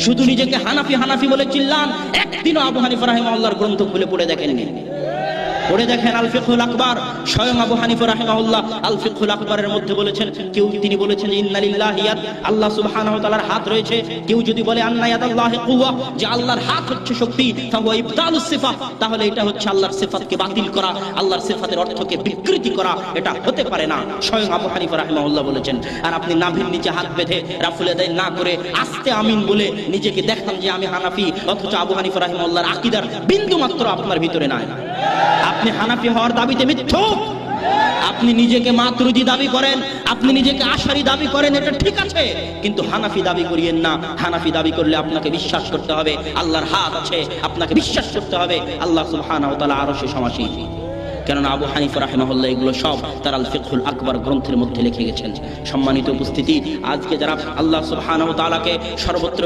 শুধু নিজেকে হানাফি হানাফি বলে চিল্লান, একদিনও আবু হানিফা রাহিমাহুল্লাহর গ্রন্থ খুলে পড়ে দেখেননি। পড়ে দেখেন আল ফিকহুল আকবার, স্বয়ং আবু হানিফা রাহিমাহুল্লাহ আল ফিকহুল আকবরের মধ্যে বলেছেন, তিনি বলেছেন ইন্না লিল্লাহি ইয়াদ, আল্লাহ সুবহানাহু ওয়া তাআলার হাত রয়েছে। কেউ যদি বলে আন্না ইয়াদাল্লাহি কুওয়া, যে আল্লাহর হাত হচ্ছে শক্তি, ফাহুয়া ইবতালুস সিফাত, তাহলে এটা হচ্ছে আল্লাহর সিফাতকে বাতিল করা, আল্লাহর সিফাতের অর্থকে বিকৃতি করা, এটা হতে পারে না। স্বয়ং আবু হানিফা রাহিমাহুল্লাহ বলেছেন। আর আপনি নাভির নিচে হাত বেঁধে রাফুল আদায় না করে আস্তে আমিন বলে নিজেকে দেখান যে আমি হানাফি, অথচ আবু হানিফা রাহিমাহুল্লাহর আকীদার বিন্দু মাত্র আপনার ভিতরে নাই। আপনি হানাফি হওয়ার দাবিতে মিথ্যুক। আপনি নিজেকে মাতুরিদি দাবি করেন, আপনি নিজেকে আশারি দাবি করেন, এটা ঠিক আছে, কিন্তু হানাফি দাবি করিয়েন না। হানাফি দাবি করলে আপনাকে বিশ্বাস করতে হবে আল্লাহর হাত আছে, আপনাকে বিশ্বাস করতে হবে আল্লাহ সুবহানাহু ওয়া তাআলা আরশে সমাসীন। কেননা আবু হানিফা রাহিমাহুল্লাহ এগুলো সব তার আল ফিকহুল আকবার গ্রন্থের মধ্যে লিখে গেছেন। সম্মানিত উপস্থিতি, আজকে যারা আল্লাহ সুবহানাহু ওয়া তাআলাকে সর্বত্র